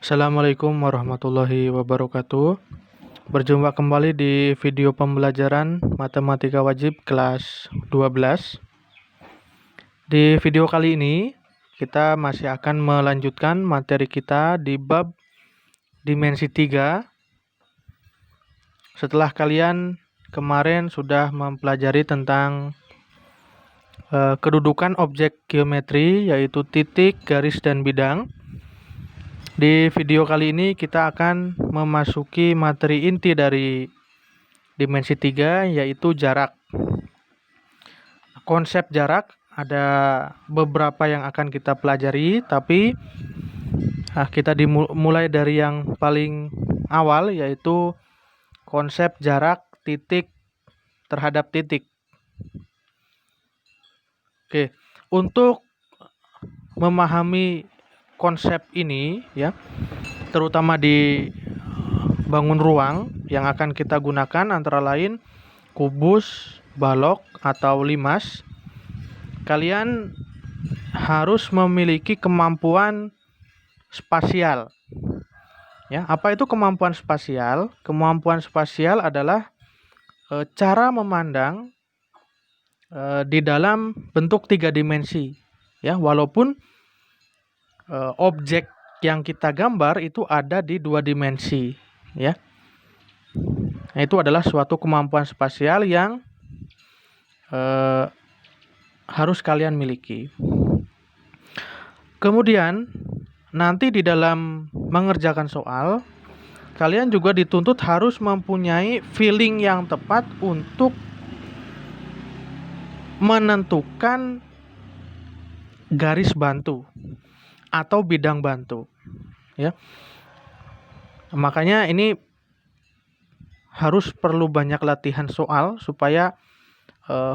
Assalamualaikum warahmatullahi wabarakatuh. Berjumpa kembali di video pembelajaran Matematika Wajib kelas 12. Di video kali ini, kita masih akan melanjutkan materi kita di bab dimensi 3. Setelah kalian kemarin sudah mempelajari tentang kedudukan objek geometri, yaitu titik, garis, dan bidang. Di video kali ini kita akan memasuki materi inti dari dimensi 3, yaitu jarak. Konsep jarak ada beberapa yang akan kita pelajari, tapi kita dimulai dari yang paling awal, yaitu konsep jarak titik terhadap titik. Oke, untuk memahami konsep ini ya, terutama di bangun ruang yang akan kita gunakan antara lain kubus, balok, atau limas. Kalian harus memiliki kemampuan spasial. Ya, apa itu kemampuan spasial? Kemampuan spasial adalah cara memandang di dalam bentuk 3 dimensi. Ya, walaupun objek yang kita gambar itu ada di 2 dimensi, ya. Nah, itu adalah suatu kemampuan spasial yang harus kalian miliki. Kemudian nanti di dalam mengerjakan soal, kalian juga dituntut harus mempunyai feeling yang tepat untuk menentukan garis bantu atau bidang bantu, ya. Makanya ini harus perlu banyak latihan soal supaya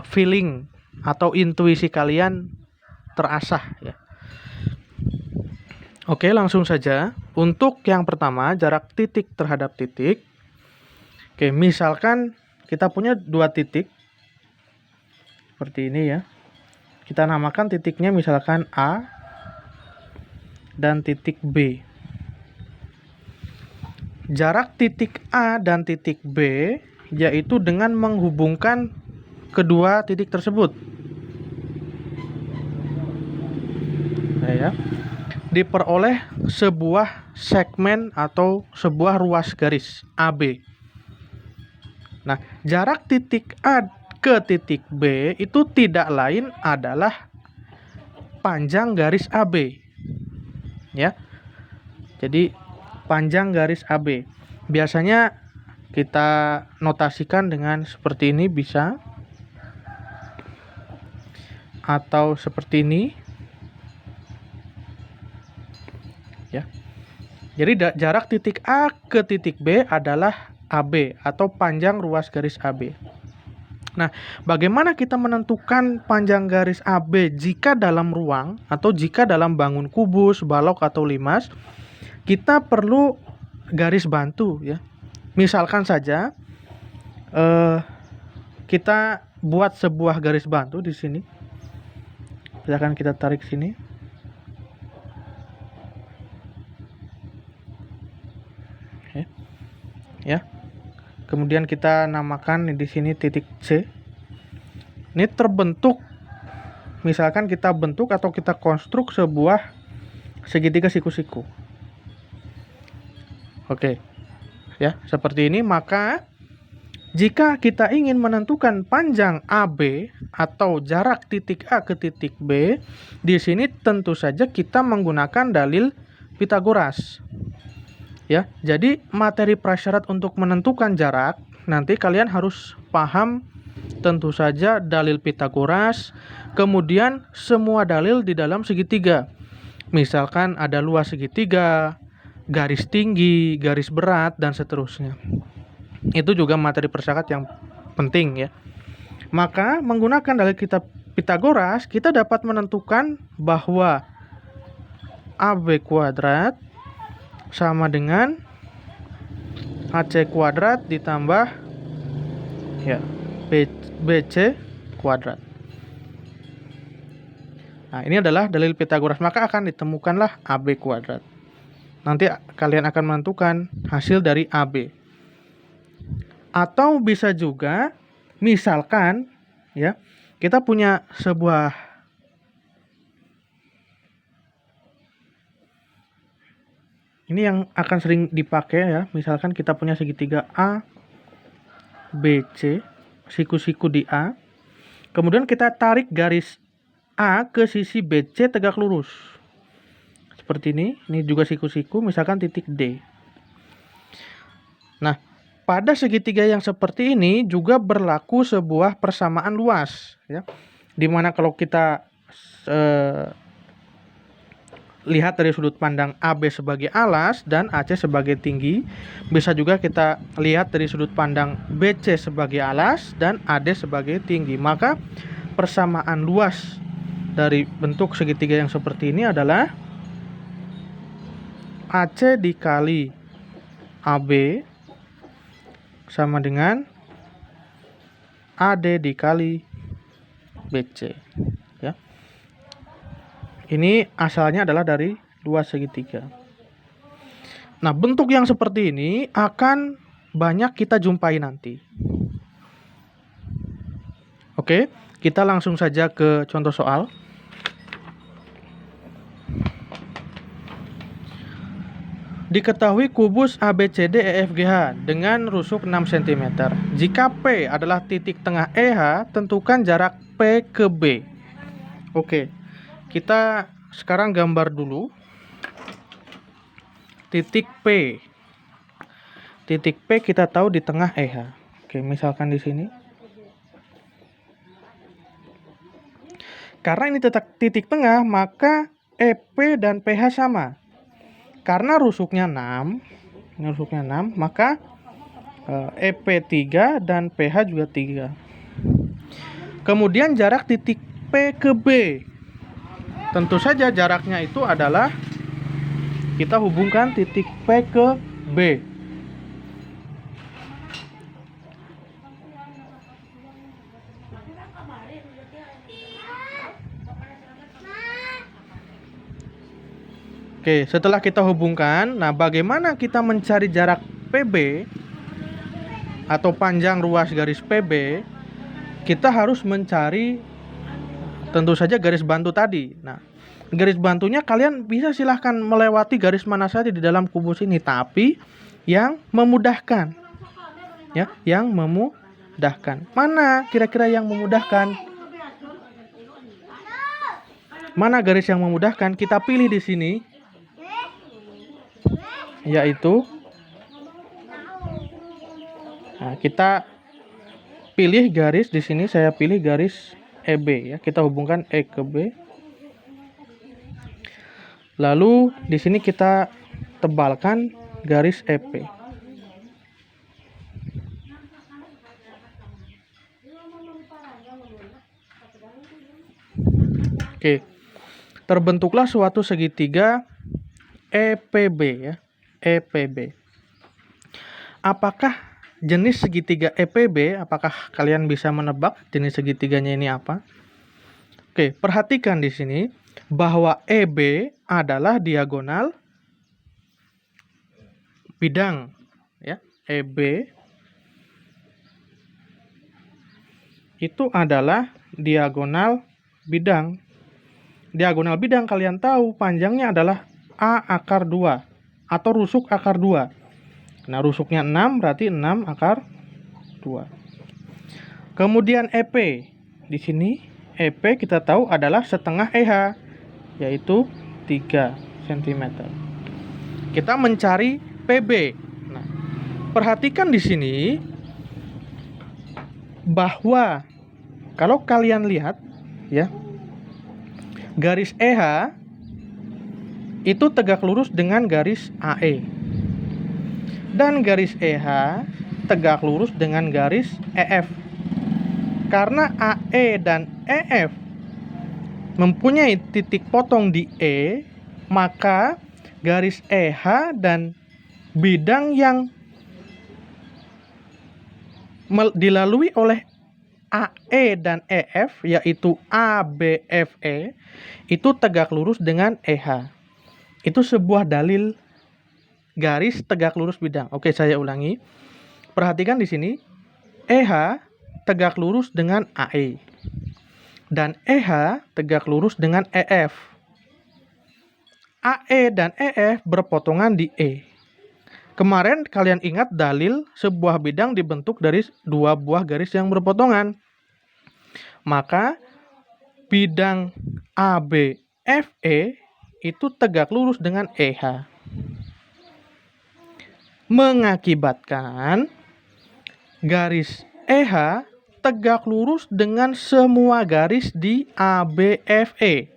feeling atau intuisi kalian terasah, ya. Oke, langsung saja. Untuk yang pertama, jarak titik terhadap titik. Oke, misalkan kita punya 2 titik seperti ini ya. Kita namakan titiknya misalkan A dan titik B. Jarak titik A dan titik B yaitu dengan menghubungkan kedua titik tersebut. Nah, ya. Diperoleh sebuah segmen atau sebuah ruas garis AB. Nah, jarak titik A ke titik B itu tidak lain adalah panjang garis AB. Ya. Jadi panjang garis AB. Biasanya kita notasikan dengan seperti ini bisa, atau seperti ini. Ya. Jadi jarak titik A ke titik B adalah AB atau panjang ruas garis AB. Nah, bagaimana kita menentukan panjang garis AB jika dalam ruang atau jika dalam bangun kubus, balok, atau limas? Kita perlu garis bantu, ya. Misalkan saja kita buat sebuah garis bantu di sini. Misalkan kita tarik sini. Oke. Ya. Kemudian kita namakan di sini titik C. Ini terbentuk, misalkan kita bentuk atau kita konstruk sebuah segitiga siku-siku. Oke. Ya, seperti ini. Maka jika kita ingin menentukan panjang AB atau jarak titik A ke titik B, di sini tentu saja kita menggunakan dalil Pitagoras. Ya, jadi materi prasyarat untuk menentukan jarak, nanti kalian harus paham tentu saja dalil Pitagoras, kemudian semua dalil di dalam segitiga. Misalkan ada luas segitiga, garis tinggi, garis berat, dan seterusnya. Itu juga materi prasyarat yang penting, ya. Maka menggunakan dalil Pitagoras, kita dapat menentukan bahwa AB kuadrat sama dengan AC kuadrat ditambah ya BC kuadrat. Nah, ini adalah dalil Pitagoras, maka akan ditemukanlah AB kuadrat. Nanti kalian akan menentukan hasil dari AB. Atau bisa juga misalkan ya, kita punya sebuah ini yang akan sering dipakai ya. Misalkan kita punya segitiga A, B, C, siku-siku di A. Kemudian kita tarik garis A ke sisi BC tegak lurus. Seperti ini juga siku-siku, misalkan titik D. Nah, pada segitiga yang seperti ini juga berlaku sebuah persamaan luas, ya. Dimana kalau kita lihat dari sudut pandang AB sebagai alas dan AC sebagai tinggi, bisa juga kita lihat dari sudut pandang BC sebagai alas dan AD sebagai tinggi. Maka persamaan luas dari bentuk segitiga yang seperti ini adalah AC dikali AB sama dengan AD dikali BC, ya. Ini asalnya adalah dari luas segitiga. Nah, bentuk yang seperti ini akan banyak kita jumpai nanti. Oke, kita langsung saja ke contoh soal. Diketahui kubus ABCD EFGH dengan rusuk 6 cm. Jika P adalah titik tengah EH, tentukan jarak P ke B. Oke, kita sekarang gambar dulu titik P. Titik P kita tahu di tengah EH. Oke, misalkan di sini. Karena ini titik tengah, maka EP dan PH sama. Karena rusuknya 6, maka EP 3 dan PH juga 3. Kemudian jarak titik P ke B. Tentu saja jaraknya itu adalah kita hubungkan titik P ke B. Oke, setelah kita hubungkan, nah bagaimana kita mencari jarak PB atau panjang ruas garis PB? Kita harus mencari tentu saja garis bantu tadi. Nah, garis bantunya kalian bisa silahkan melewati garis mana saja di dalam kubus ini, tapi yang memudahkan. Ya, yang memudahkan. Mana kira-kira yang memudahkan? Mana garis yang memudahkan? Kita pilih di sini. Yaitu kita pilih garis di sini, saya pilih garis EB ya. Kita hubungkan E ke B. Lalu di sini kita tebalkan garis EP. Oke. Terbentuklah suatu segitiga EPB ya. EPB. Apakah jenis segitiga EPB? Apakah kalian bisa menebak jenis segitiganya ini apa? Oke, perhatikan di sini bahwa EB adalah diagonal bidang ya. EB itu adalah diagonal bidang. Diagonal bidang kalian tahu panjangnya adalah A akar 2 atau rusuk akar 2. Nah, rusuknya 6 berarti 6 akar 2. Kemudian EP. Di sini EP kita tahu adalah setengah EH, yaitu 3 cm. Kita mencari PB. Nah, perhatikan di sini bahwa kalau kalian lihat ya, garis EH itu tegak lurus dengan garis AE. Dan garis EH tegak lurus dengan garis EF. Karena AE dan EF mempunyai titik potong di E, maka garis EH dan bidang yang dilalui oleh AE dan EF, yaitu ABFE, itu tegak lurus dengan EH. Itu sebuah dalil garis tegak lurus bidang. Oke, saya ulangi. Perhatikan di sini, EH tegak lurus dengan AE. Dan EH tegak lurus dengan EF. AE dan EF berpotongan di E. Kemarin kalian ingat dalil sebuah bidang dibentuk dari dua buah garis yang berpotongan. Maka bidang ABFE itu tegak lurus dengan EH. Mengakibatkan garis EH tegak lurus dengan semua garis di ABFE.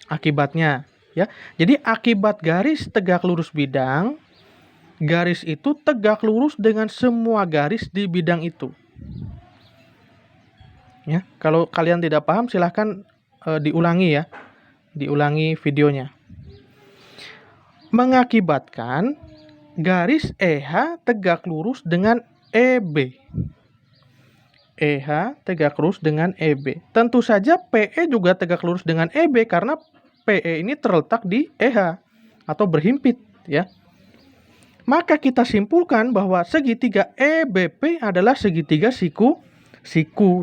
Akibatnya, ya. Jadi akibat garis tegak lurus bidang, garis itu tegak lurus dengan semua garis di bidang itu. Ya, kalau kalian tidak paham silahkan diulangi ya. Diulangi videonya. Mengakibatkan garis EH tegak lurus dengan EB. EH tegak lurus dengan EB. Tentu saja PE juga tegak lurus dengan EB karena PE ini terletak di EH atau berhimpit ya. Maka kita simpulkan bahwa segitiga EBP adalah segitiga siku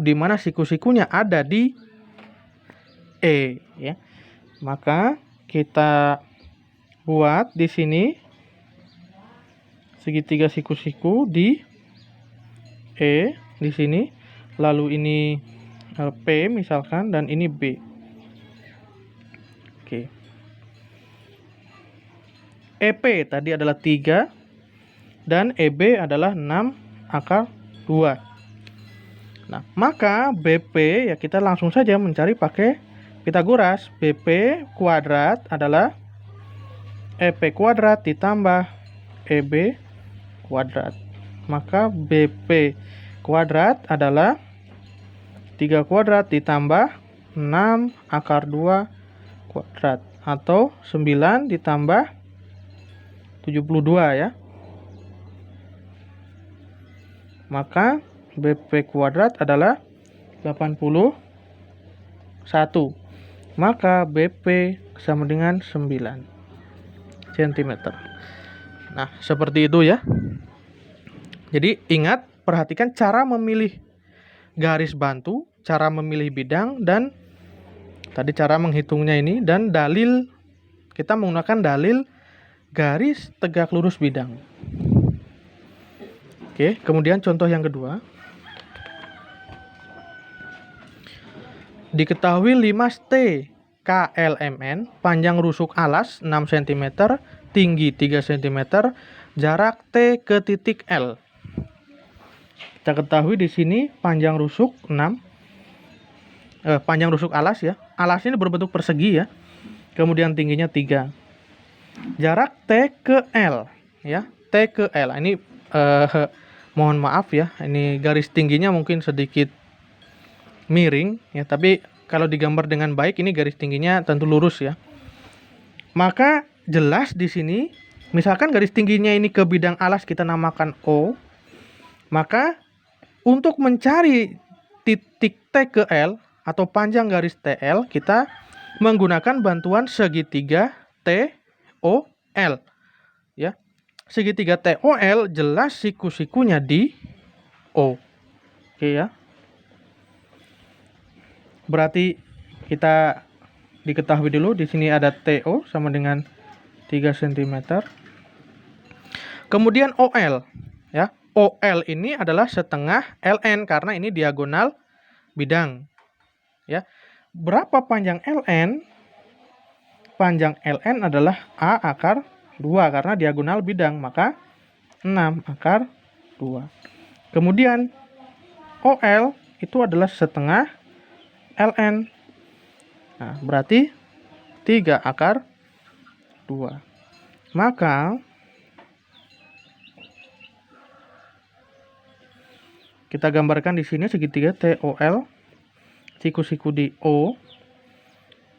di mana siku-sikunya ada di E ya. Maka kita buat di sini segitiga siku-siku di E di sini, lalu ini P misalkan dan ini B. Oke. EP tadi adalah 3 dan EB adalah 6 akar 2. Nah, maka BP ya kita langsung saja mencari pakai Pitagoras. BP kuadrat adalah EP kuadrat ditambah EB kuadrat. Maka BP kuadrat adalah 3 kuadrat ditambah 6 akar 2 kuadrat. Atau 9 ditambah 72 ya. Maka BP kuadrat adalah 81. Maka BP sama dengan 9 cm. Nah, seperti itu ya. Jadi ingat, perhatikan cara memilih garis bantu, cara memilih bidang, dan tadi cara menghitungnya ini, dan dalil, kita menggunakan dalil garis tegak lurus bidang. Oke, kemudian contoh yang kedua. Diketahui 5T KLMN, panjang rusuk alas 6 cm, tinggi 3 cm, jarak T ke titik L. Kita ketahui di sini panjang rusuk 6, panjang rusuk alas ya. Alas ini berbentuk persegi ya. Kemudian tingginya 3. Jarak T ke L ya. T ke L. Ini mohon maaf ya. Ini garis tingginya mungkin sedikit miring ya, tapi kalau digambar dengan baik ini garis tingginya tentu lurus ya. Maka jelas di sini misalkan garis tingginya ini ke bidang alas kita namakan O. Maka untuk mencari titik T ke L atau panjang garis TL kita menggunakan bantuan segitiga TOL ya. Segitiga TOL jelas siku-sikunya di O. Oke ya. Berarti kita diketahui dulu di sini ada TO sama dengan 3 cm. Kemudian OL ya. OL ini adalah setengah LN karena ini diagonal bidang. Ya. Berapa panjang LN? Panjang LN adalah A akar 2 karena diagonal bidang, maka 6 akar 2. Kemudian OL itu adalah setengah LN. Nah, berarti 3 akar 2. Maka kita gambarkan di sini segitiga TOL, siku-siku di O.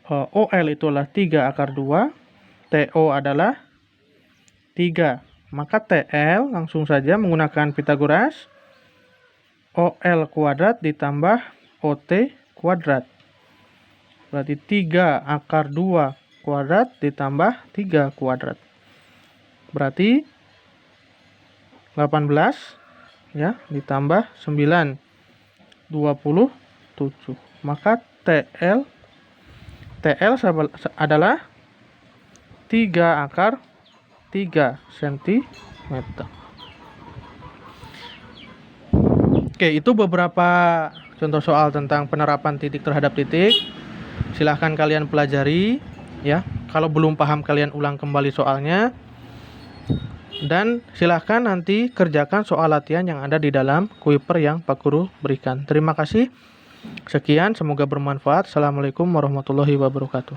OL itu adalah 3 akar 2, TO adalah 3. Maka TL langsung saja menggunakan Pitagoras. OL kuadrat ditambah OT kuadrat. Berarti 3 akar 2 kuadrat ditambah 3 kuadrat. Berarti 18 ya ditambah 9 27. Maka TL adalah 3/3 cm. Oke, itu beberapa contoh soal tentang penerapan titik terhadap titik. Silahkan kalian pelajari ya. Kalau belum paham kalian ulang kembali soalnya. Dan silahkan nanti kerjakan soal latihan yang ada di dalam Kuiper yang Pak Guru berikan. Terima kasih. Sekian, semoga bermanfaat. Assalamualaikum warahmatullahi wabarakatuh.